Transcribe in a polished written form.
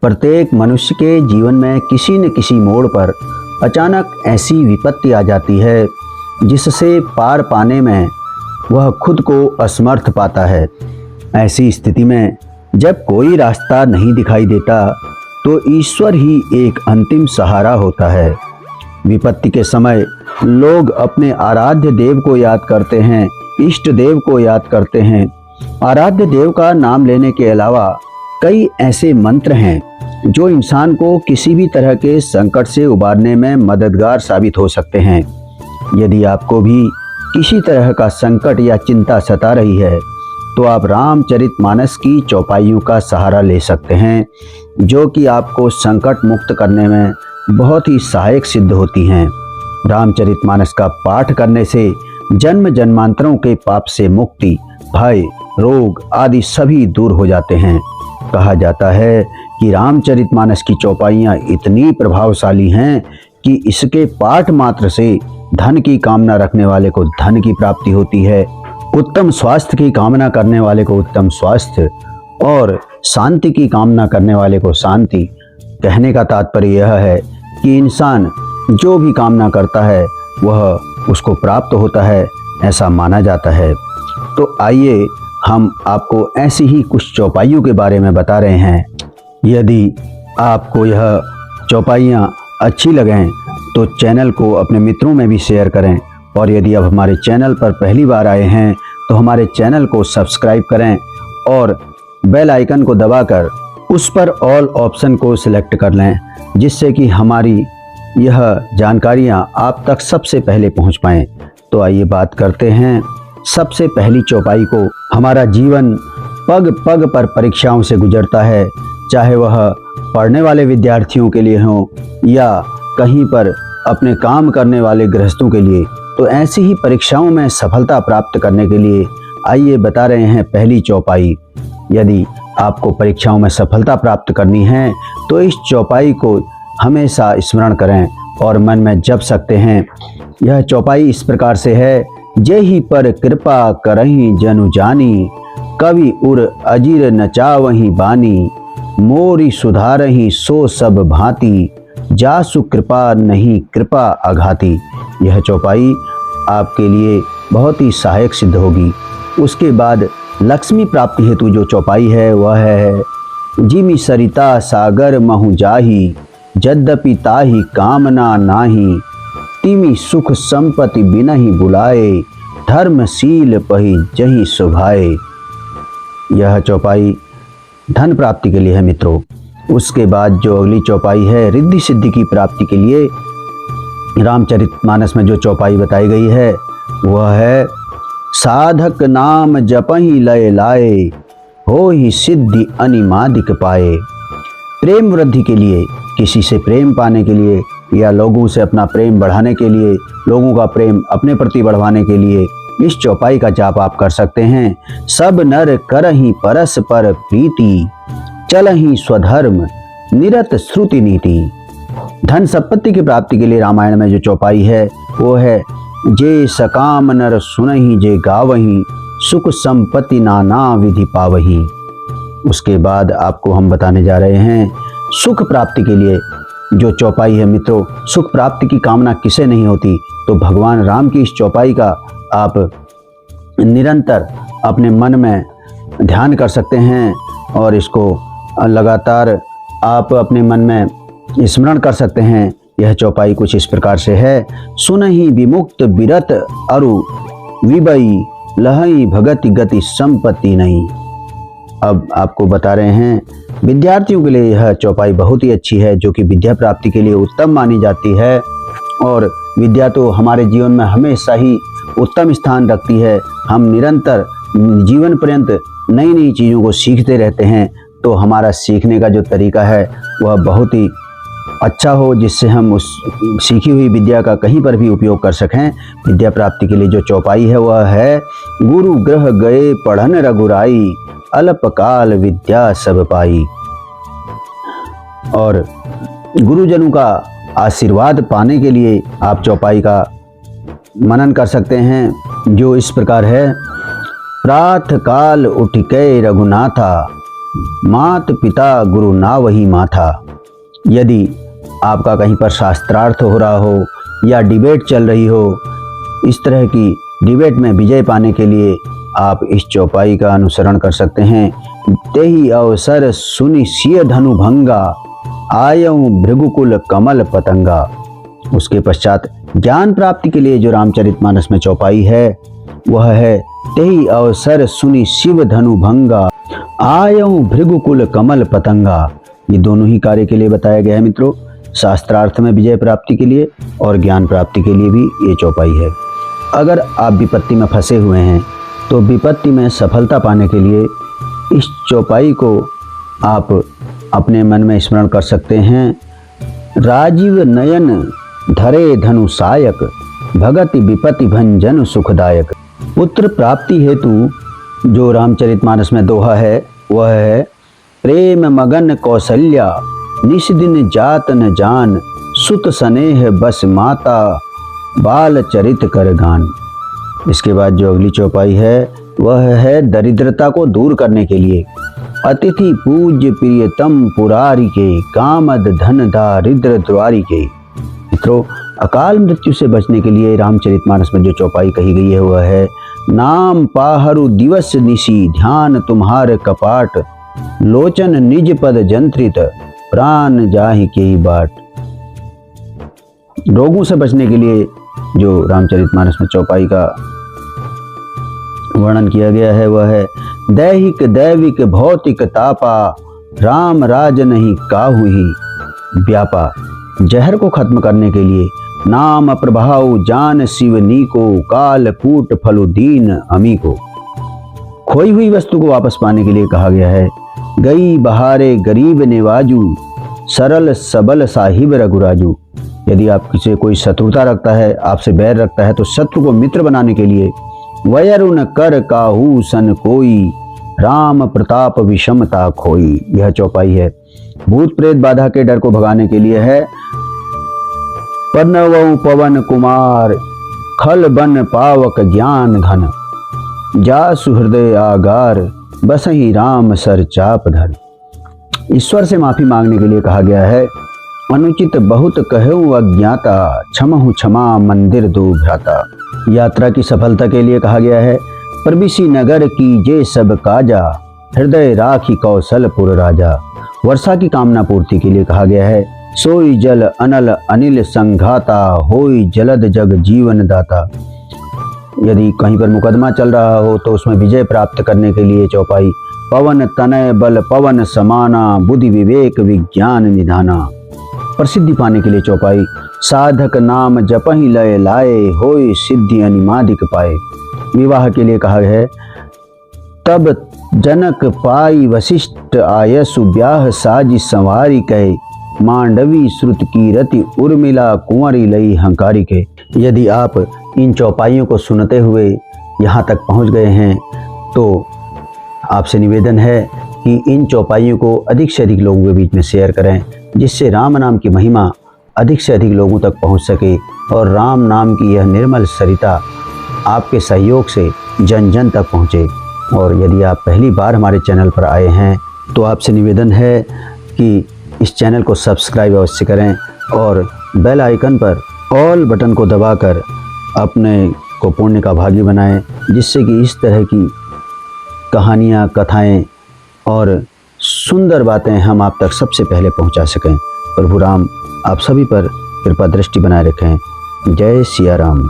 प्रत्येक मनुष्य के जीवन में किसी न किसी मोड़ पर अचानक ऐसी विपत्ति आ जाती है जिससे पार पाने में वह खुद को असमर्थ पाता है। ऐसी स्थिति में जब कोई रास्ता नहीं दिखाई देता तो ईश्वर ही एक अंतिम सहारा होता है। विपत्ति के समय लोग अपने आराध्य देव को याद करते हैं, इष्ट देव को याद करते हैं। आराध्य देव का नाम लेने के अलावा कई ऐसे मंत्र हैं जो इंसान को किसी भी तरह के संकट से उबारने में मददगार साबित हो सकते हैं। यदि आपको भी किसी तरह का संकट या चिंता सता रही है तो आप रामचरितमानस की चौपाइयों का सहारा ले सकते हैं, जो कि आपको संकट मुक्त करने में बहुत ही सहायक सिद्ध होती हैं। रामचरितमानस का पाठ करने से जन्म जन्मांतरों के पाप से मुक्ति, भय, रोग आदि सभी दूर हो जाते हैं। कहा जाता है कि रामचरितमानस की चौपाइयाँ इतनी प्रभावशाली हैं कि इसके पाठ मात्र से धन की कामना रखने वाले को धन की प्राप्ति होती है, उत्तम स्वास्थ्य की कामना करने वाले को उत्तम स्वास्थ्य और शांति की कामना करने वाले को शांति। कहने का तात्पर्य यह है कि इंसान जो भी कामना करता है वह उसको प्राप्त होता है, ऐसा माना जाता है। तो आइए हम आपको ऐसी ही कुछ चौपाइयों के बारे में बता रहे हैं। यदि आपको यह चौपाइयाँ अच्छी लगें तो चैनल को अपने मित्रों में भी शेयर करें, और यदि आप हमारे चैनल पर पहली बार आए हैं तो हमारे चैनल को सब्सक्राइब करें और बेल आइकन को दबाकर उस पर ऑल ऑप्शन को सिलेक्ट कर लें, जिससे कि हमारी यह जानकारियां आप तक सबसे पहले पहुंच पाएं। तो आइए बात करते हैं सबसे पहली चौपाई को। हमारा जीवन पग पग पर परीक्षाओं से गुजरता है, चाहे वह पढ़ने वाले विद्यार्थियों के लिए हो या कहीं पर अपने काम करने वाले गृहस्थों के लिए। तो ऐसी ही परीक्षाओं में सफलता प्राप्त करने के लिए आइए बता रहे हैं पहली चौपाई। यदि आपको परीक्षाओं में सफलता प्राप्त करनी है तो इस चौपाई को हमेशा स्मरण करें और मन में जप सकते हैं। यह चौपाई इस प्रकार से है। जेहि पर कृपा करहि जनु जानी, कवि उर अजीर नचावहि बानी, मोरी सुधारहि सो सब भांति, जासु कृपा नहीं कृपा अघाती। यह चौपाई आपके लिए बहुत ही सहायक सिद्ध होगी। उसके बाद लक्ष्मी प्राप्ति हेतु जो चौपाई है वह है जिमि सरिता सागर महु जाही, यद्यपि ताहि कामना नाही, तिमि सुख संपत्ति बिनहि बुलाए, धर्मशील पहि जहि सुभाए। यह चौपाई धन प्राप्ति के लिए है मित्रों। उसके बाद जो अगली चौपाई है रिद्धि सिद्धि की प्राप्ति के लिए रामचरितमानस में जो चौपाई बताई गई है वह है साधक नाम जपहि लय लाए, होहि सिद्धि अनिमादिक पाए। प्रेम वृद्धि के लिए, किसी से प्रेम पाने के लिए या लोगों से अपना प्रेम बढ़ाने के लिए, लोगों का प्रेम अपने प्रति बढ़वाने के लिए इस चौपाई का जाप आप कर सकते हैं। सब नर करहि परस्पर प्रीति, चलहि स्वधर्म निरत श्रुति नीति। धन संपत्ति की प्राप्ति के लिए रामायण में जो चौपाई है वो है जे सकाम नर सुनहि जे गावहि, सुख संपत्ति नाना विधि पावहि। उसके बाद आपको हम बताने जा रहे हैं सुख प्राप्ति के लिए जो चौपाई है मित्रों। सुख प्राप्ति की कामना किसे नहीं होती, तो भगवान राम की इस चौपाई का आप निरंतर अपने मन में ध्यान कर सकते हैं और इसको लगातार आप अपने मन में स्मरण कर सकते हैं। यह चौपाई कुछ इस प्रकार से है। सुनहि विमुक्त बिरत अरु विबई, लहई भगति गति संपत्ति नहीं। अब आपको बता रहे हैं विद्यार्थियों के लिए यह चौपाई बहुत ही अच्छी है, जो कि विद्या प्राप्ति के लिए उत्तम मानी जाती है। और विद्या तो हमारे जीवन में हमेशा ही उत्तम स्थान रखती है। हम निरंतर जीवन पर्यंत नई नई चीज़ों को सीखते रहते हैं, तो हमारा सीखने का जो तरीका है वह बहुत ही अच्छा हो, जिससे हम उस सीखी हुई विद्या का कहीं पर भी उपयोग कर सकें। विद्या प्राप्ति के लिए जो चौपाई है वह है गुरु ग्रह गए पढ़न रघुराई, अल्पकाल विद्या सब पाई। और गुरुजनों का आशीर्वाद पाने के लिए आप चौपाई का मनन कर सकते हैं, जो इस प्रकार है। प्रात काल उठिकै रघुनाथा, मात पिता गुरु ना वही माथा। यदि आपका कहीं पर शास्त्रार्थ हो रहा हो या डिबेट चल रही हो, इस तरह की डिबेट में विजय पाने के लिए आप इस चौपाई का अनुसरण कर सकते हैं। तेहि अवसर सुनि सिय धनु भंगा, आयऊ भृगुकुल कमल पतंगा। उसके पश्चात ज्ञान प्राप्ति के लिए जो रामचरितमानस में चौपाई है वह है तेहि अवसर सुनि शिव धनु भंगा, आयऊ भृगुकुल कमल पतंगा। ये दोनों ही कार्य के लिए बताया गया है मित्रों, शास्त्रार्थ में विजय प्राप्ति के लिए और ज्ञान प्राप्ति के लिए भी ये चौपाई है। अगर आप विपत्ति में फंसे हुए हैं तो विपत्ति में सफलता पाने के लिए इस चौपाई को आप अपने मन में स्मरण कर सकते हैं। राजीव नयन धरे धनु सायक, भगति विपत्ति भंजन सुखदायक। पुत्र प्राप्ति हेतु जो रामचरितमानस में दोहा है वह है प्रेम मगन कौशल्या, निश दिन जात न जान, सुत स्नेह बस माता, बाल चरित कर गान। इसके बाद जो अगली चौपाई है वह है दरिद्रता को दूर करने के लिए। अतिथि पूज्य प्रियतम पुरारी के, कामद धन दारिद्र द्वारी के। मित्रों, अकाल मृत्यु से बचने के लिए रामचरितमानस में जो चौपाई कही गई है वह है नाम पाहरु दिवस निशी, ध्यान तुम्हार कपाट, लोचन निज पद जंत्रित, प्राण जाहि के ही बाट। रोगों से बचने के लिए जो रामचरितमानस में चौपाई का वर्णन किया गया है वह है दैहिक दैविक भौतिक तापा, राम राज नहीं काहू ही व्यापा। जहर को खत्म करने के लिए नाम प्रभाव जान शिव नीको, काल कूट फलु दीन अमी को। खोई हुई वस्तु को वापस पाने के लिए कहा गया है गई बहारे गरीब नेवाजू, सरल सबल साहिब रघुराजू। यदि आप किसी कोई शत्रुता रखता है, आपसे बैर रखता है, तो शत्रु को मित्र बनाने के लिए वयरुन कर काहू सन कोई, राम प्रताप विषमता खोई। यह चौपाई है। भूत प्रेत बाधा के डर को भगाने के लिए है पन्नवऊ पवन कुमार, खल बन पावक ज्ञान घन, जा सुहृदय आगार, बसही राम सर चाप धर। ईश्वर से माफी मांगने के लिए कहा गया है अनुचित बहुत कहूँ अज्ञाता, क्षमहु क्षमा मंदिर दो भ्राता। यात्रा की सफलता के लिए कहा गया है प्रविशी नगर की जे सब काजा, हृदय राखी कौशलपुर राजा। वर्षा की कामना पूर्ति के लिए कहा गया है सोई जल अनल अनिल संघाता, होई जलद जग जीवन दाता। यदि कहीं पर मुकदमा चल रहा हो तो उसमें विजय प्राप्त करने के लिए चौपाई पवन तनय बल पवन समाना, बुद्धि विवेक विज्ञान निधाना। प्रसिद्धि पाने के लिए चौपाई साधक नाम जपहि लय लाए, होय सिद्धि अनिमादिक पाए। विवाह के लिए कहा है तब जनक पाई वशिष्ठ आयसु, ब्याह साजी संवारी कहे, मांडवी श्रुत की रति उर्मिला, कुंवरी लई हंकारी के। यदि आप इन चौपाइयों को सुनते हुए यहाँ तक पहुँच गए हैं तो आपसे निवेदन है कि इन चौपाइयों को अधिक से अधिक लोगों के बीच में शेयर करें, जिससे राम नाम की महिमा अधिक से अधिक लोगों तक पहुँच सके और राम नाम की यह निर्मल सरिता आपके सहयोग से जन जन तक पहुँचे। और यदि आप पहली बार हमारे चैनल पर आए हैं तो आपसे निवेदन है कि इस चैनल को सब्सक्राइब अवश्य करें और बेल आइकन पर ऑल बटन को दबाकर अपने को पुण्य का भागी बनाएं, जिससे कि इस तरह की कहानियाँ, कथाएं और सुंदर बातें हम आप तक सबसे पहले पहुंचा सकें। प्रभु राम आप सभी पर कृपा दृष्टि बनाए रखें। जय सिया राम।